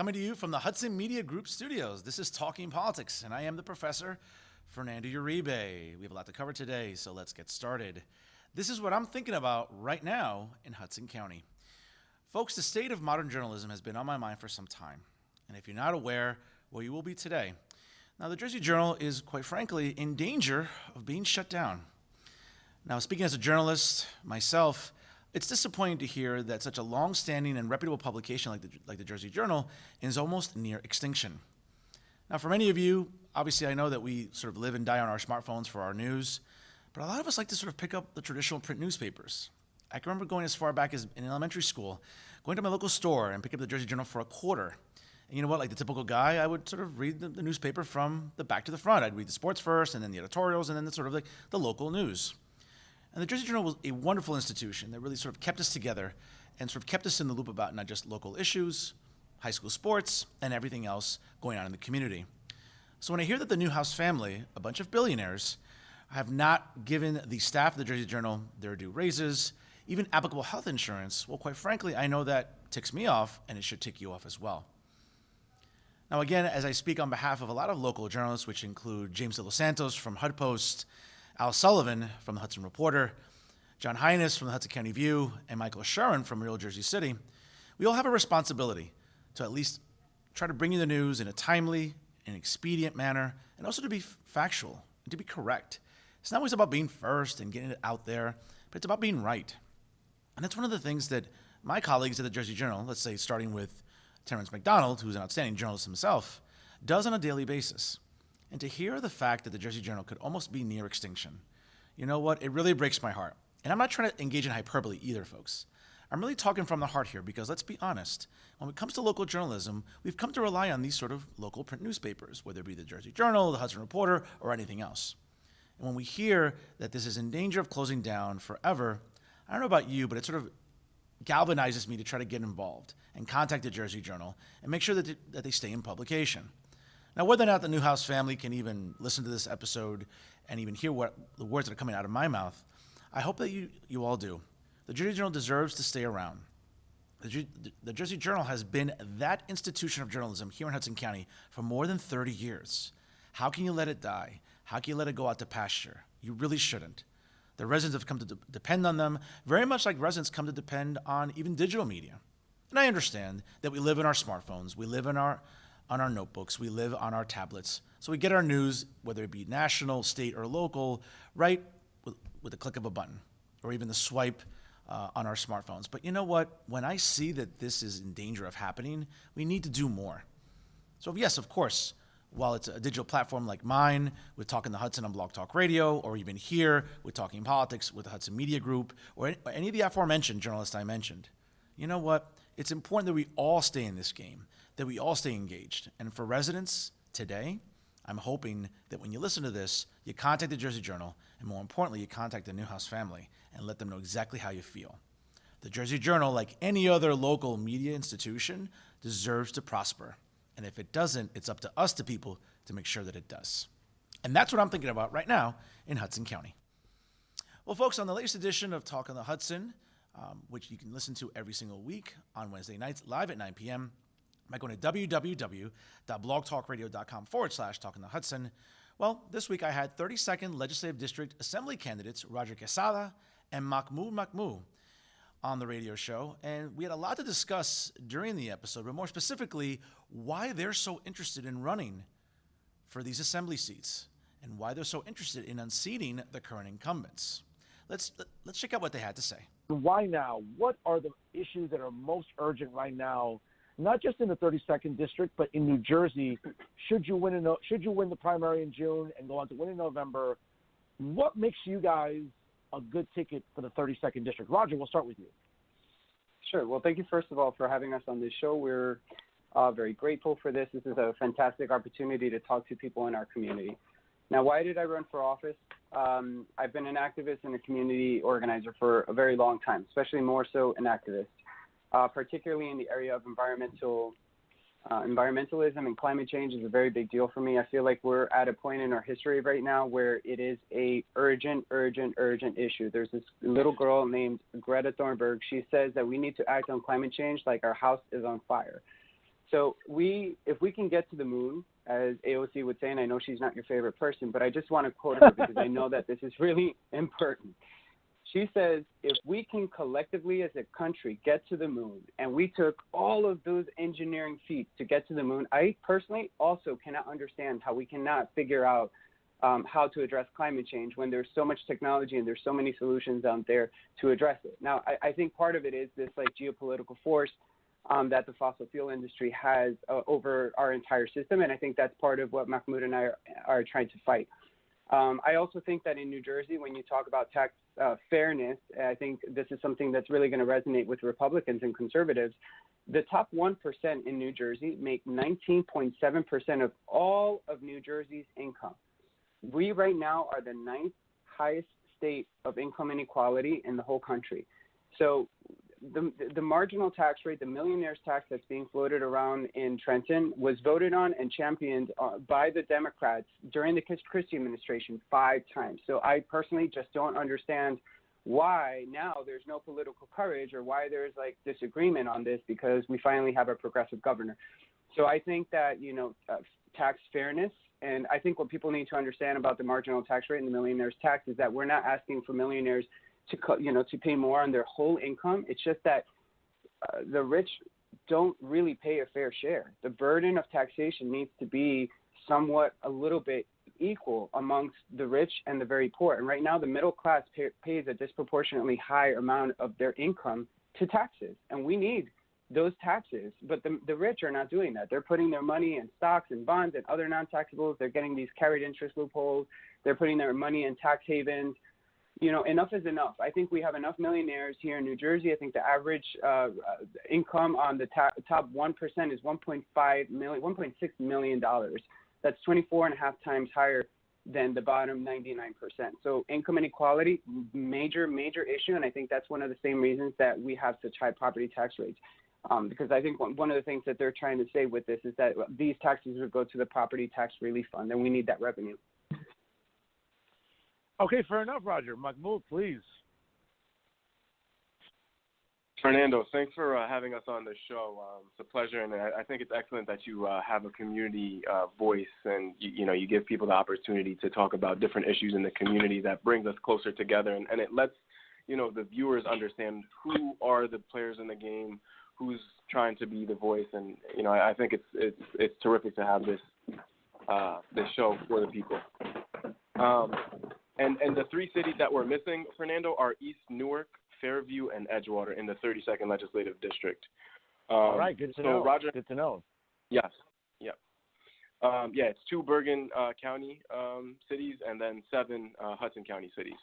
coming to you from the Hudson Media Group studios. This is Talking Politics, and I am the professor, Fernando Uribe. We have a lot to cover today, so let's get started. This is what I'm thinking about right now in Hudson County. Folks, the state of modern journalism has been on my mind for some time, and if you're not aware, well, you will be today. Now, the Jersey Journal is, quite frankly, in danger of being shut down. Now, speaking as a journalist myself, it's disappointing to hear that such a long-standing and reputable publication like the Jersey Journal is almost near extinction. Now, for many of you, obviously I know that we sort of live and die on our smartphones for our news, but a lot of us like to sort of pick up the traditional print newspapers. I can remember going as far back as in elementary school, going to my local store and pick up the Jersey Journal for a quarter. And you know what, like the typical guy, I would sort of read the newspaper from the back to the front. I'd read the sports first, and then the editorials, and then the local news. And the Jersey Journal was a wonderful institution that really sort of kept us together and sort of kept us in the loop about not just local issues, high school sports, and everything else going on in the community. So when I hear that the Newhouse family, a bunch of billionaires, have not given the staff of the Jersey Journal their due raises, even applicable health insurance, well, quite frankly, I know that ticks me off, and it should tick you off as well. Now, again, as I speak on behalf of a lot of local journalists, which include James De Los Santos from HUDPost, Al Sullivan from the Hudson Reporter, John Hines from the Hudson County View, and Michael Sherrin from Real Jersey City, we all have a responsibility to at least try to bring you the news in a timely and expedient manner, and also to be factual and to be correct. It's not always about being first and getting it out there, but it's about being right. And that's one of the things that my colleagues at the Jersey Journal, let's say starting with Terrence McDonald, who's an outstanding journalist himself, does on a daily basis. And to hear the fact that the Jersey Journal could almost be near extinction, you know what? It really breaks my heart. And I'm not trying to engage in hyperbole either, folks. I'm really talking from the heart here because let's be honest. When it comes to local journalism, we've come to rely on these sort of local print newspapers, whether it be the Jersey Journal, the Hudson Reporter, or anything else. And when we hear that this is in danger of closing down forever, I don't know about you, but it sort of galvanizes me to try to get involved and contact the Jersey Journal and make sure that they stay in publication. Now, whether or not the Newhouse family can even listen to this episode and even hear what the words that are coming out of my mouth, I hope that you all do. The Jersey Journal deserves to stay around. The Jersey Journal has been that institution of journalism here in Hudson County for more than 30 years. How can you let it die? How can you let it go out to pasture? You really shouldn't. The residents have come to depend on them, very much like residents come to depend on even digital media. And I understand that we live in our smartphones, we live on our notebooks, we live on our tablets. So we get our news, whether it be national, state, or local, right with the click of a button, or even the swipe on our smartphones. But you know what? When I see that this is in danger of happening, we need to do more. So yes, of course, while it's a digital platform like mine, with Talking the Hudson on Blog Talk Radio, or even here with Talking Politics with the Hudson Media Group, or any of the aforementioned journalists I mentioned, you know what? It's important that we all stay in this game, that we all stay engaged. And for residents today, I'm hoping that when you listen to this, you contact the Jersey Journal, and more importantly, you contact the Newhouse family and let them know exactly how you feel. The Jersey Journal, like any other local media institution, deserves to prosper. And if it doesn't, it's up to us, the people, to make sure that it does. And that's what I'm thinking about right now in Hudson County. Well, folks, on the latest edition of Talk on the Hudson, which you can listen to every single week on Wednesday nights, live at 9 p.m., by going to www.blogtalkradio.com/talkingthehudson. Well, this week I had 32nd Legislative District Assembly candidates Roger Quesada and Mahmoud on the radio show, and we had a lot to discuss during the episode, but more specifically, why they're so interested in running for these assembly seats and why they're so interested in unseating the current incumbents. Let's check out what they had to say. Why now? What are the issues that are most urgent right now, not just in the 32nd district, but in New Jersey? Should you win the primary in June and go on to win in November? What makes you guys a good ticket for the 32nd district? Roger, we'll start with you. Sure. Well, thank you, first of all, for having us on this show. We're very grateful for this. This is a fantastic opportunity to talk to people in our community. Now, why did I run for office? I've been an activist and a community organizer for a very long time, especially more so an activist, particularly in the area of environmentalism and climate change is a very big deal for me. I feel like we're at a point in our history right now where it is a urgent issue. There's this little girl named Greta Thunberg. She says that we need to act on climate change like our house is on fire. So if we can get to the moon, as AOC would say, and I know she's not your favorite person, but I just want to quote her because I know that this is really important. She says, if we can collectively as a country get to the moon, and we took all of those engineering feats to get to the moon, I personally also cannot understand how we cannot figure out how to address climate change when there's so much technology and there's so many solutions out there to address it. Now, I think part of it is this like geopolitical force that the fossil fuel industry has over our entire system, and I think that's part of what Mahmoud and I are trying to fight. I also think that in New Jersey, when you talk about tax fairness, I think this is something that's really going to resonate with Republicans and conservatives. The top 1% in New Jersey make 19.7% of all of New Jersey's income. We right now are the 9th highest state of income inequality in the whole country. So the marginal tax rate, the millionaire's tax that's being floated around in Trenton, was voted on and championed by the Democrats during the Christie administration 5 times. So I personally just don't understand why now there's no political courage or why there's like disagreement on this, because we finally have a progressive governor. So I think that, tax fairness, and I think what people need to understand about the marginal tax rate and the millionaire's tax is that we're not asking for millionaires to pay more on their whole income. It's just that the rich don't really pay a fair share. The burden of taxation needs to be somewhat a little bit equal amongst the rich and the very poor. And right now, the middle class pays a disproportionately high amount of their income to taxes. And we need those taxes, but the rich are not doing that. They're putting their money in stocks and bonds and other non-taxables. They're getting these carried interest loopholes. They're putting their money in tax havens. Enough is enough. I think we have enough millionaires here in New Jersey. I think the average income on the top 1% is $1.6 million. That's 24 and a half times higher than the bottom 99%. So income inequality, major issue, and I think that's one of the same reasons that we have such high property tax rates. Because I think one of the things that they're trying to say with this is that these taxes would go to the property tax relief fund, and we need that revenue. Okay, fair enough, Roger. Mahmoud, please. Fernando, thanks for having us on the show. It's a pleasure, and I think it's excellent that you have a community voice, and you give people the opportunity to talk about different issues in the community that brings us closer together, and it lets the viewers understand who are the players in the game, who's trying to be the voice, and I think it's terrific to have this show for the people. And the 3 cities that we're missing, Fernando, are East Newark, Fairview, and Edgewater in the 32nd Legislative District. All right, good to know. Roger, good to know. Yes, yeah. It's 2 Bergen County cities and then 7 Hudson County cities.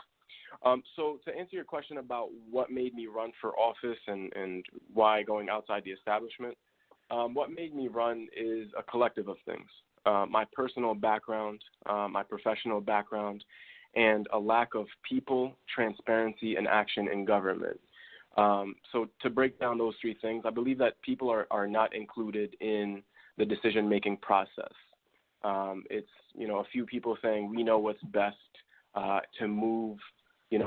So to answer your question about what made me run for office and why going outside the establishment, what made me run is a collective of things. My personal background, my professional background, and a lack of people, transparency, and action in government. So to break down those 3 things, I believe that people are not included in the decision-making process. It's, a few people saying we know what's best to move,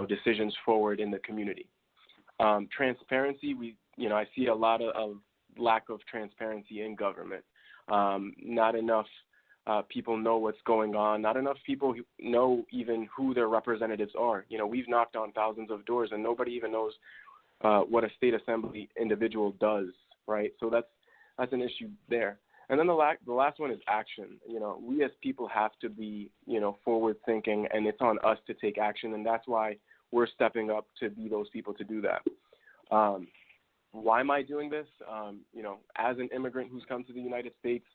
decisions forward in the community. Transparency, I see a lot of lack of transparency in government. Not enough people know what's going on. Not enough people know even who their representatives are. We've knocked on thousands of doors, and nobody even knows what a state assembly individual does, right? So that's an issue there. And then the last one is action. We as people have to be, forward thinking, and it's on us to take action, and that's why we're stepping up to be those people to do that. Why am I doing this? As an immigrant who's come to the United States,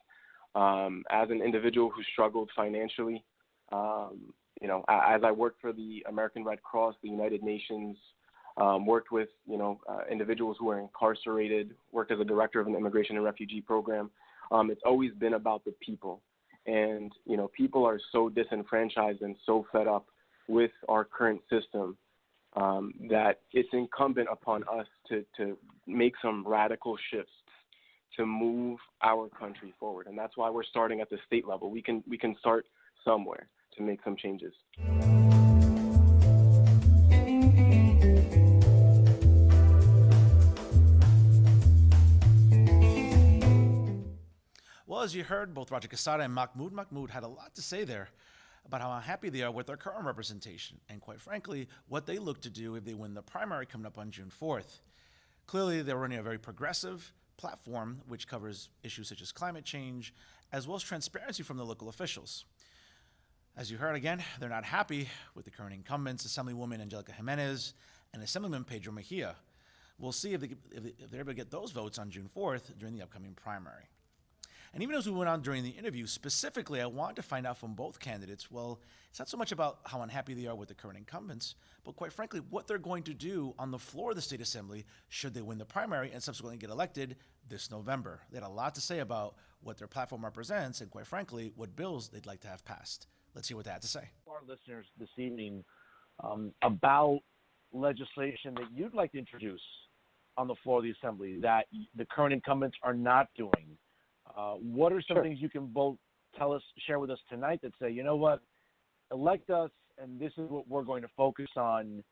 as an individual who struggled financially, as I worked for the American Red Cross, the United Nations, worked with, individuals who are incarcerated, worked as a director of an immigration and refugee program. It's always been about the people. And, people are so disenfranchised and so fed up with our current system that it's incumbent upon us to make some radical shifts to move our country forward. And that's why we're starting at the state level. We can start somewhere to make some changes. Well, as you heard, both Roger Quesada and Mahmoud had a lot to say there about how unhappy they are with their current representation, and quite frankly, what they look to do if they win the primary coming up on June 4th. Clearly, they're running a very progressive platform which covers issues such as climate change, as well as transparency from the local officials. As you heard again, they're not happy with the current incumbents, Assemblywoman Angelica Jimenez and Assemblyman Pedro Mejia. We'll see if they're able to get those votes on June 4th during the upcoming primary. And even as we went on during the interview, specifically, I wanted to find out from both candidates, well, it's not so much about how unhappy they are with the current incumbents, but quite frankly, what they're going to do on the floor of the State Assembly should they win the primary and subsequently get elected this November. They had a lot to say about what their platform represents and, quite frankly, what bills they'd like to have passed. Let's hear what they had to say. Our listeners this evening about legislation that you'd like to introduce on the floor of the Assembly that the current incumbents are not doing. What are some things you can both share with us tonight that say, you know what, elect us, and this is what we're going to focus on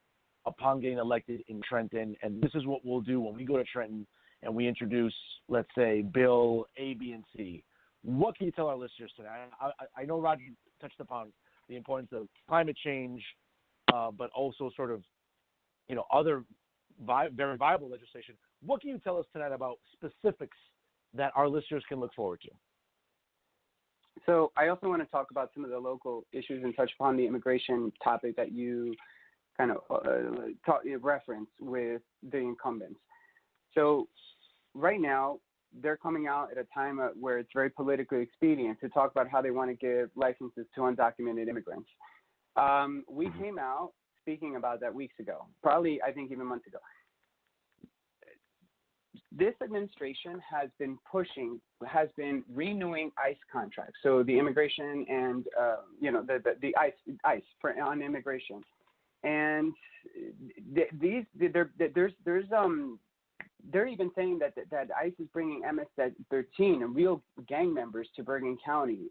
upon getting elected in Trenton, and this is what we'll do when we go to Trenton and we introduce, let's say, Bill A, B, and C. What can you tell our listeners tonight? I know Roger touched upon the importance of climate change, but also sort of, other very viable legislation. What can you tell us tonight about specifics that our listeners can look forward to? So I also want to talk about some of the local issues and touch upon the immigration topic that you kind of referenced with the incumbents. So right now, they're coming out at a time where it's very politically expedient to talk about how they want to give licenses to undocumented immigrants. We came out speaking about that weeks ago, probably, I think, even months ago. This administration has been renewing ICE contracts. So the immigration and, the ICE on immigration. And they're even saying that ICE is bringing MS-13 and real gang members to Bergen County.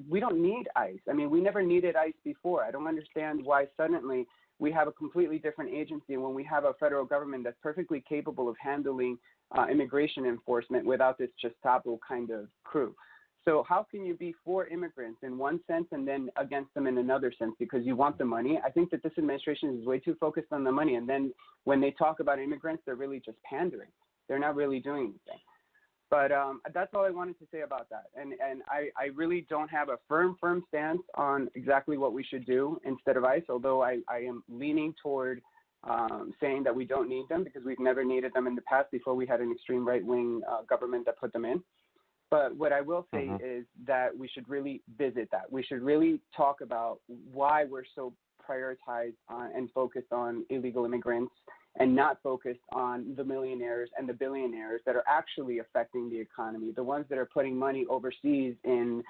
We don't need ICE. I mean, we never needed ICE before. I don't understand why suddenly we have a completely different agency when we have a federal government that's perfectly capable of handling immigration enforcement without this Gestapo kind of crew. So how can you be for immigrants in one sense and then against them in another sense because you want the money? I think that this administration is way too focused on the money. And then when they talk about immigrants, they're really just pandering. They're not really doing anything. But that's all I wanted to say about that. And I really don't have a firm stance on exactly what we should do instead of ICE, although I am leaning toward saying that we don't need them because we've never needed them in the past before we had an extreme right-wing government that put them in. But what I will say is that we should really visit that. We should really talk about why we're so prioritized on and focused on illegal immigrants and not focused on the millionaires and the billionaires that are actually affecting the economy, the ones that are putting money overseas in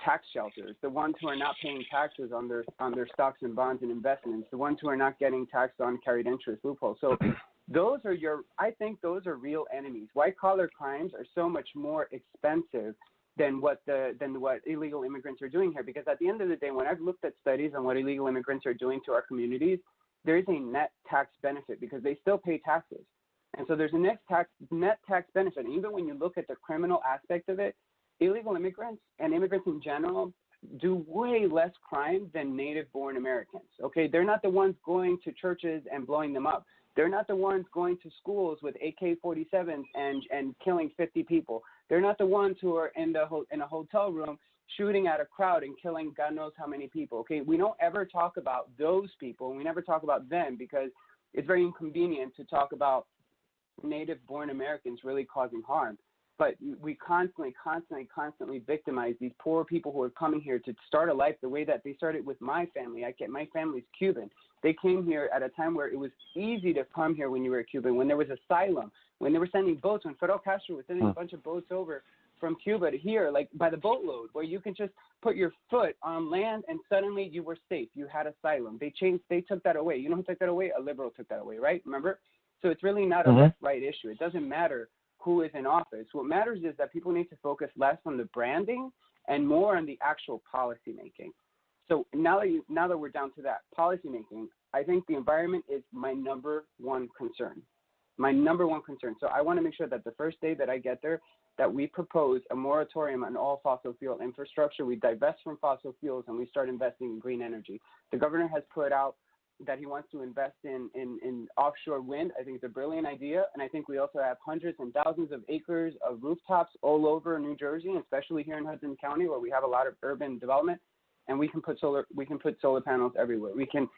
tax shelters, the ones who are not paying taxes on their stocks and bonds and investments, the ones who are not getting taxed on carried interest loopholes. So I think those are real enemies. White collar crimes are so much more expensive than what illegal immigrants are doing here. Because at the end of the day, when I've looked at studies on what illegal immigrants are doing to our communities, there is a net tax benefit because they still pay taxes. And so there's a net tax benefit. And even when you look at the criminal aspect of it, illegal immigrants and immigrants in general do way less crime than native-born Americans. Okay, they're not the ones going to churches and blowing them up. They're not the ones going to schools with AK-47s and killing 50 people. They're not the ones who are in a hotel room shooting at a crowd and killing God knows how many people. Okay, we don't ever talk about those people, and we never talk about them because it's very inconvenient to talk about native-born Americans really causing harm. But we constantly victimize these poor people who are coming here to start a life the way that they started with my family. My family's Cuban. They came here at a time where it was easy to come here when you were a Cuban, when there was asylum, when they were sending boats, when Fidel Castro was sending a bunch of boats over from Cuba to here, like by the boatload, where you can just put your foot on land and suddenly you were safe. You had asylum. They took that away. You know who took that away? A liberal took that away, right? Remember? So it's really not a left-right issue. It doesn't matter who is in office. What matters is that people need to focus less on the branding and more on the actual policy making. So now that we're down to that policy making, I think the environment is my number one concern. My number one concern. So I want to make sure that the first day that I get there, that we propose a moratorium on all fossil fuel infrastructure. We divest from fossil fuels and we start investing in green energy. The governor has put out that he wants to invest in offshore wind. I think it's a brilliant idea. And I think we also have hundreds and thousands of acres of rooftops all over New Jersey, especially here in Hudson County, where we have a lot of urban development. And we can put solar panels everywhere. We can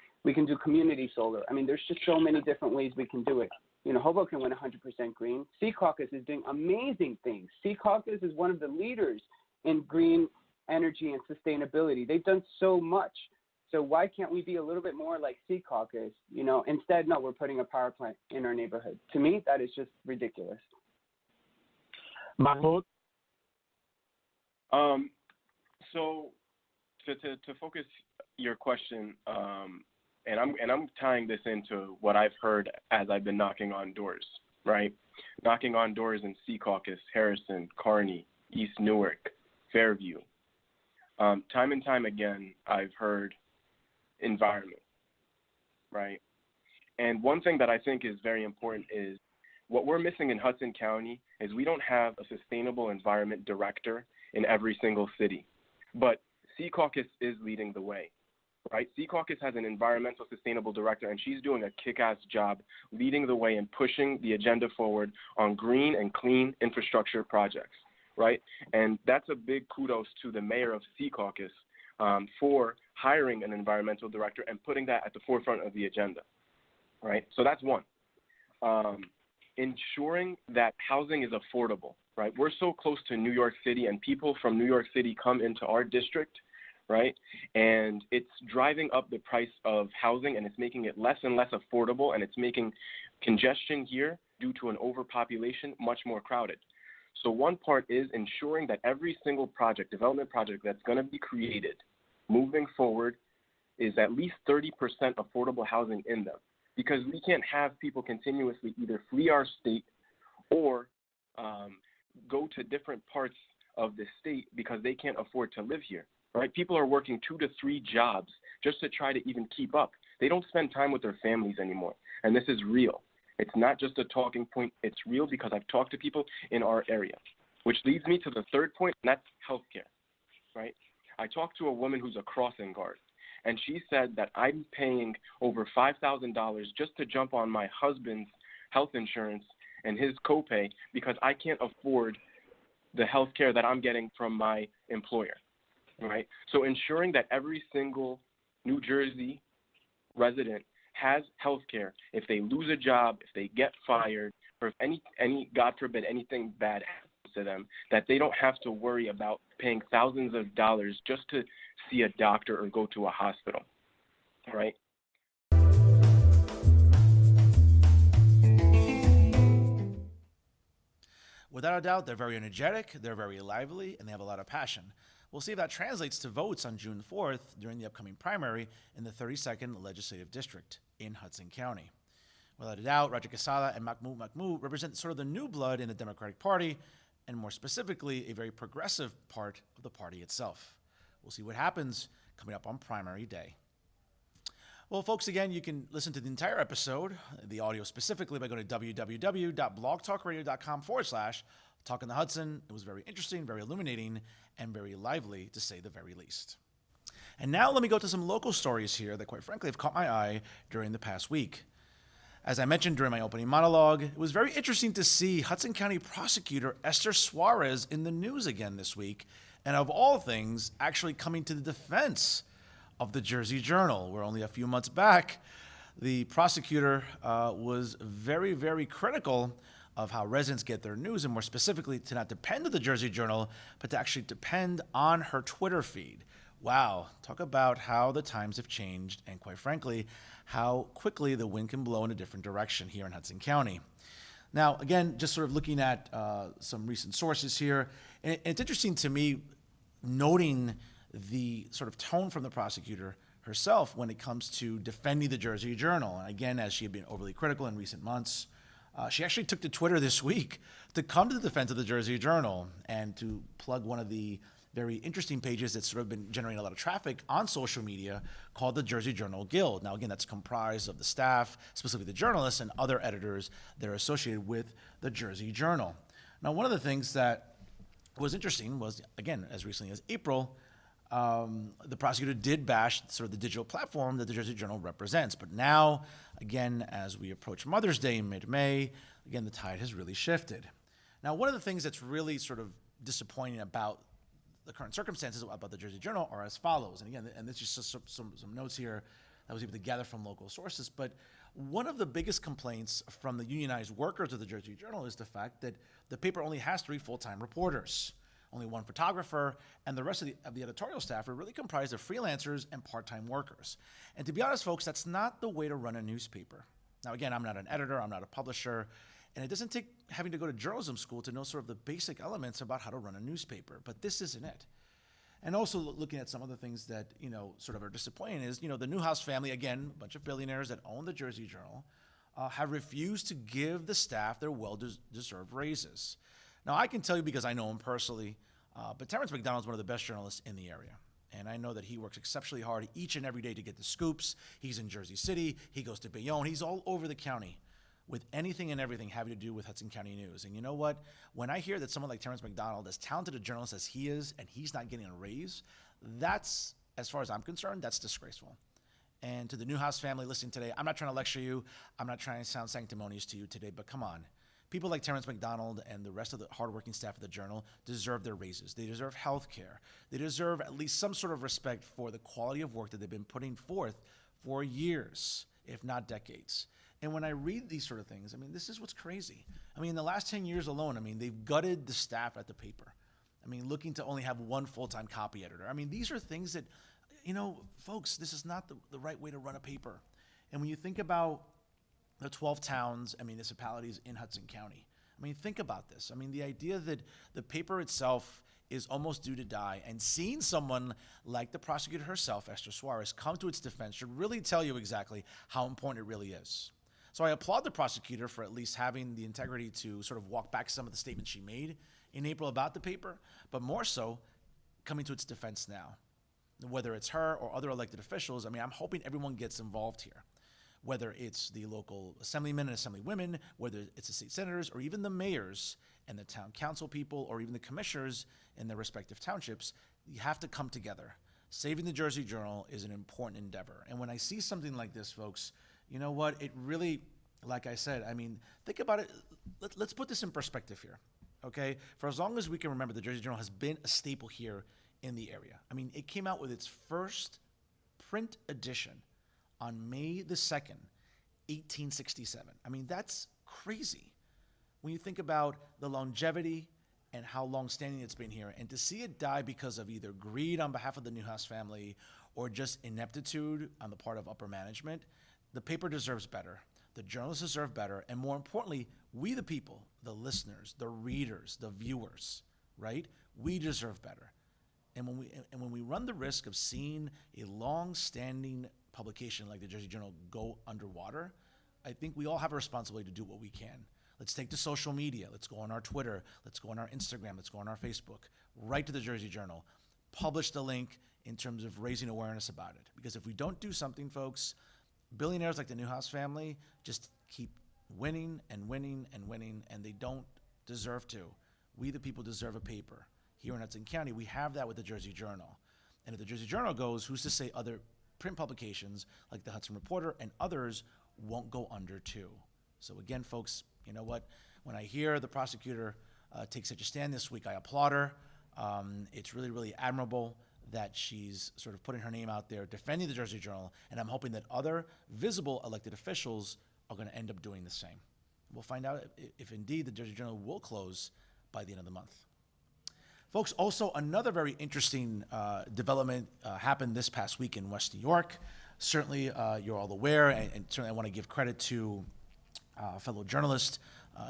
do community solar. I mean, there's just so many different ways we can do it. Hoboken went 100% green. Sea Caucus is doing amazing things. Sea Caucus is one of the leaders in green energy and sustainability. They've done so much. So why can't we be a little bit more like Sea Caucus? Instead, no, we're putting a power plant in our neighborhood. To me, that is just ridiculous. Mahmoud? So to focus your question, and I'm tying this into what I've heard as I've been knocking on doors, right? Knocking on doors in Secaucus, Harrison, Kearney, East Newark, Fairview. Time and time again, I've heard environment, right? And one thing that I think is very important is what we're missing in Hudson County is we don't have a sustainable environment director in every single city. But Secaucus is leading the way, right? Secaucus has an environmental sustainable director, and she's doing a kick-ass job leading the way and pushing the agenda forward on green and clean infrastructure projects, right? And that's a big kudos to the mayor of Secaucus for hiring an environmental director and putting that at the forefront of the agenda, right? So that's one. Ensuring that housing is affordable, right? We're so close to New York City, and people from New York City come into our district, right? And it's driving up the price of housing, and it's making it less and less affordable, and it's making congestion here due to an overpopulation much more crowded. So one part is ensuring that every single project, development project that's going to be created moving forward is at least 30% affordable housing in them, because we can't have people continuously either flee our state or go to different parts of the state because they can't afford to live here, right? People are working 2 to 3 jobs just to try to even keep up. They don't spend time with their families anymore, and this is real. It's not just a talking point. It's real because I've talked to people in our area, which leads me to the third point, and that's healthcare, right? I talked to a woman who's a crossing guard, and she said that I'm paying over $5,000 just to jump on my husband's health insurance and his copay because I can't afford the health care that I'm getting from my employer, right? So ensuring that every single New Jersey resident has health care if they lose a job, if they get fired, or if any God forbid, anything bad happens to them, that they don't have to worry about paying thousands of dollars just to see a doctor or go to a hospital, right? Without a doubt, they're very energetic, they're very lively, and they have a lot of passion. We'll see if that translates to votes on June 4th during the upcoming primary in the 32nd Legislative District in Hudson County. Without a doubt, Roger Quesada and Mahmoud represent sort of the new blood in the Democratic Party, and more specifically, a very progressive part of the party itself. We'll see what happens coming up on primary day. Well, folks, again, you can listen to the entire episode, the audio specifically, by going to www.blogtalkradio.com/Talking the Hudson. It was very interesting, very illuminating, and very lively, to say the very least. And now let me go to some local stories here that, quite frankly, have caught my eye during the past week. As I mentioned during my opening monologue, it was very interesting to see Hudson County Prosecutor Esther Suarez in the news again this week, and of all things, actually coming to the defense of the Jersey Journal, where only a few months back, the prosecutor was very, very critical of how residents get their news, and more specifically, to not depend on the Jersey Journal, but to actually depend on her Twitter feed. Wow, talk about how the times have changed, and quite frankly, how quickly the wind can blow in a different direction here in Hudson County. Now, again, just sort of looking at some recent sources here, and it's interesting to me noting the sort of tone from the prosecutor herself when it comes to defending the Jersey Journal. And again, as she had been overly critical in recent months, she actually took to Twitter this week to come to the defense of the Jersey Journal and to plug one of the very interesting pages that's sort of been generating a lot of traffic on social media called the Jersey Journal Guild. Now, again, that's comprised of the staff, specifically the journalists and other editors that are associated with the Jersey Journal. Now, one of the things that was interesting was, again, as recently as April, the prosecutor did bash sort of the digital platform that the Jersey Journal represents. But now, again, as we approach Mother's Day in mid-May, again, the tide has really shifted. Now, one of the things that's really sort of disappointing about the current circumstances about the Jersey Journal are as follows. And again, and this is just some notes here that I was able to gather from local sources. But one of the biggest complaints from the unionized workers of the Jersey Journal is the fact that the paper only has 3 full-time reporters, only 1 photographer, and the rest of the editorial staff are really comprised of freelancers and part-time workers. And to be honest, folks, that's not the way to run a newspaper. Now, again, I'm not an editor, I'm not a publisher, and it doesn't take having to go to journalism school to know sort of the basic elements about how to run a newspaper, but this isn't it. And also looking at some of the things that, sort of are disappointing is, the Newhouse family, again, a bunch of billionaires that own the Jersey Journal, have refused to give the staff their well-deserved raises. Now, I can tell you because I know him personally, but Terrence McDonald is one of the best journalists in the area. And I know that he works exceptionally hard each and every day to get the scoops. He's in Jersey City. He goes to Bayonne. He's all over the county with anything and everything having to do with Hudson County news. And you know what? When I hear that someone like Terrence McDonald, as talented a journalist as he is, and he's not getting a raise, that's, as far as I'm concerned, that's disgraceful. And to the Newhouse family listening today, I'm not trying to lecture you. I'm not trying to sound sanctimonious to you today, but come on. People like Terrence McDonald and the rest of the hardworking staff of the Journal deserve their raises. They deserve health care. They deserve at least some sort of respect for the quality of work that they've been putting forth for years, if not decades. And when I read these sort of things, this is what's crazy. In the last 10 years alone, they've gutted the staff at the paper. Looking to only have 1 full-time copy editor. These are things that, folks, this is not the right way to run a paper. And when you think about the 12 towns and municipalities in Hudson County, think about this. The idea that the paper itself is almost due to die, and seeing someone like the prosecutor herself, Esther Suarez, come to its defense should really tell you exactly how important it really is. So I applaud the prosecutor for at least having the integrity to sort of walk back some of the statements she made in April about the paper, but more so coming to its defense now. Whether it's her or other elected officials, I'm hoping everyone gets involved here. Whether it's the local assemblymen and assemblywomen, whether it's the state senators, or even the mayors and the town council people, or even the commissioners in their respective townships, you have to come together. Saving the Jersey Journal is an important endeavor. And when I see something like this, folks, you know what? It really, like I said, think about it. Let's put this in perspective here, okay? For as long as we can remember, the Jersey Journal has been a staple here in the area. It came out with its first print edition on May the 2nd, 1867. That's crazy when you think about the longevity and how long-standing it's been here. And to see it die because of either greed on behalf of the Newhouse family or just ineptitude on the part of upper management, the paper deserves better. The journalists deserve better. And more importantly, we the people, the listeners, the readers, the viewers, right? We deserve better. And when we run the risk of seeing a long-standing publication like the Jersey Journal go underwater, I think we all have a responsibility to do what we can. Let's take to social media. Let's go on our Twitter. Let's go on our Instagram. Let's go on our Facebook. Write to the Jersey Journal. Publish the link in terms of raising awareness about it. Because if we don't do something, folks, billionaires like the Newhouse family just keep winning and winning and winning, and they don't deserve to. We, the people, deserve a paper. Here in Hudson County, we have that with the Jersey Journal. And if the Jersey Journal goes, who's to say other print publications like the Hudson Reporter and others won't go under too? So again, folks, you know what? When I hear the prosecutor take such a stand this week, I applaud her. It's really, really admirable that she's sort of putting her name out there, defending the Jersey Journal, and I'm hoping that other visible elected officials are going to end up doing the same. We'll find out if indeed the Jersey Journal will close by the end of the month. Folks, also another very interesting development happened this past week in West New York. Certainly you're all aware, and certainly I want to give credit to fellow journalist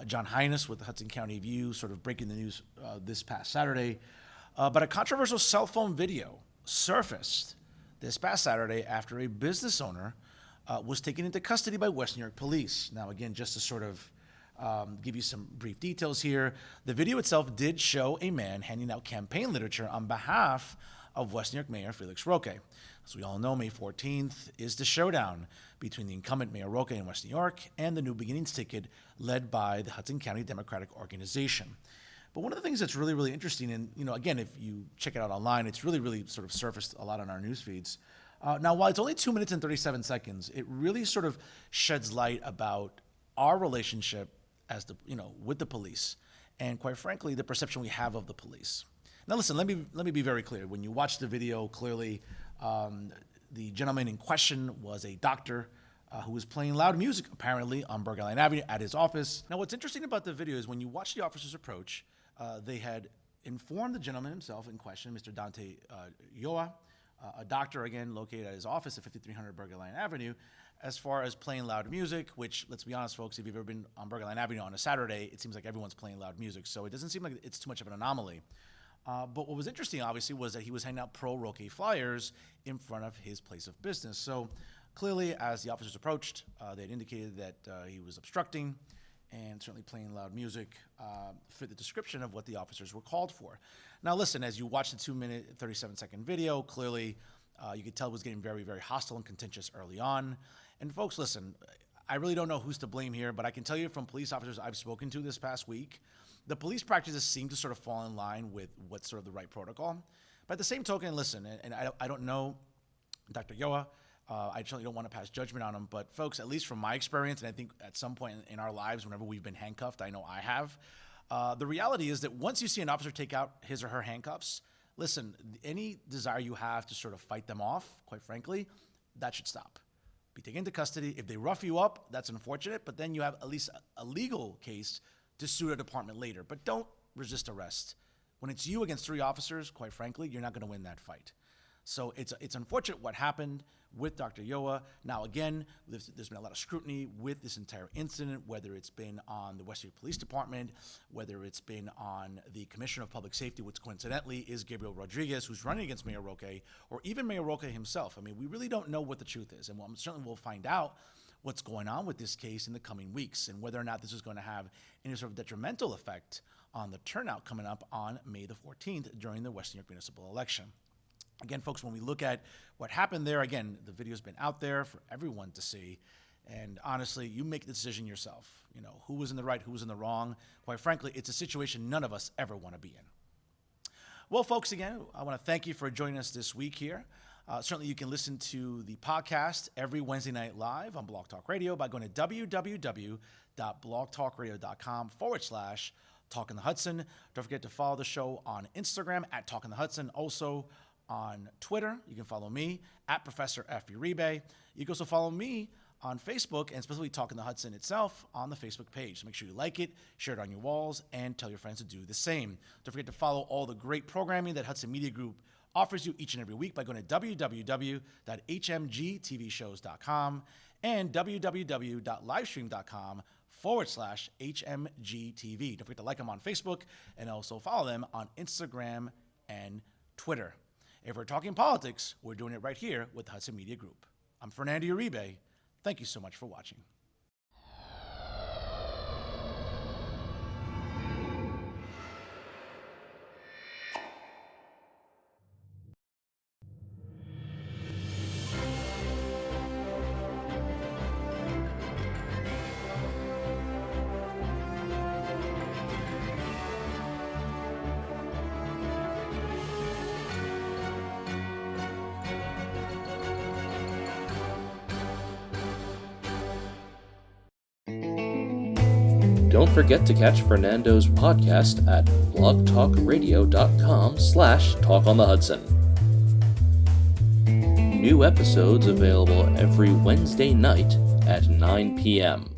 John Highness with the Hudson County View, sort of breaking the news this past Saturday. But a controversial cell phone video surfaced this past Saturday after a business owner was taken into custody by West New York police. Now, again, just to sort of give you some brief details here. The video itself did show a man handing out campaign literature on behalf of West New York Mayor Felix Roque. As we all know, May 14th is the showdown between the incumbent Mayor Roque in West New York and the New Beginnings ticket led by the Hudson County Democratic Organization. But one of the things that's really, really interesting, and again, if you check it out online, it's really, really sort of surfaced a lot on our news feeds. Now, while it's only 2 minutes and 37 seconds, it really sort of sheds light about our relationship as with the police, and quite frankly, the perception we have of the police. Now, listen, let me be very clear. When you watch the video, clearly, the gentleman in question was a doctor who was playing loud music, apparently, on Burger Line Avenue at his office. Now, what's interesting about the video is when you watch the officers approach, they had informed the gentleman himself in question, Mr. Dante Yoa, a doctor, again, located at his office at 5300 Burger Line Avenue, as far as playing loud music, which, let's be honest, folks, if you've ever been on Burger Line Avenue on a Saturday, it seems like everyone's playing loud music, so it doesn't seem like it's too much of an anomaly. But what was interesting, obviously, was that he was handing out pro-Roque flyers in front of his place of business. So clearly, as the officers approached, they had indicated that he was obstructing and certainly playing loud music fit the description of what the officers were called for. Now, listen, as you watch the 2 minute, 37-second video, clearly you could tell it was getting very, very hostile and contentious early on. And folks, listen, I really don't know who's to blame here, but I can tell you from police officers I've spoken to this past week, the police practices seem to sort of fall in line with what's sort of the right protocol. But at the same token, listen, and I don't know Dr. Yoa, I certainly don't want to pass judgment on him, but folks, at least from my experience, and I think at some point in our lives, whenever we've been handcuffed, I know I have, the reality is that once you see an officer take out his or her handcuffs, listen, any desire you have to sort of fight them off, quite frankly, that should stop. Be taken into custody. If they rough you up, that's unfortunate, but then you have at least a legal case to sue a department later. But don't resist arrest. When it's you against three officers, quite frankly, you're not going to win that fight. So it's unfortunate what happened with Dr. Yoa. Now, again, there's been a lot of scrutiny with this entire incident, whether it's been on the West New York Police Department, whether it's been on the Commissioner of Public Safety, which coincidentally is Gabriel Rodriguez, who's running against Mayor Roque, or even Mayor Roque himself. I mean, we really don't know what the truth is, and certainly we'll find out what's going on with this case in the coming weeks and whether or not this is going to have any sort of detrimental effect on the turnout coming up on May the 14th during the West New York municipal election. Again, folks, when we look at what happened there, again, the video's been out there for everyone to see. And honestly, you make the decision yourself. Who was in the right, who was in the wrong. Quite frankly, it's a situation none of us ever want to be in. Well, folks, again, I want to thank you for joining us this week here. Certainly, you can listen to the podcast every Wednesday night live on Blog Talk Radio by going to www.blogtalkradio.com/Talking the Hudson. Don't forget to follow the show on Instagram at Talking the Hudson. Also, on Twitter, you can follow me at Professor F. Uribe. You can also follow me on Facebook, and specifically Talking the Hudson itself on the Facebook page. So make sure you like it, share it on your walls, and tell your friends to do the same. Don't forget to follow all the great programming that Hudson Media Group offers you each and every week by going to www.hmgtvshows.com and www.livestream.com/HMGTV. Don't forget to like them on Facebook and also follow them on Instagram and Twitter. If we're talking politics, we're doing it right here with the Hudson Media Group. I'm Fernando Uribe. Thank you so much for watching. Don't forget to catch Fernando's podcast at blogtalkradio.com/talkonthehudson. New episodes available every Wednesday night at 9 p.m.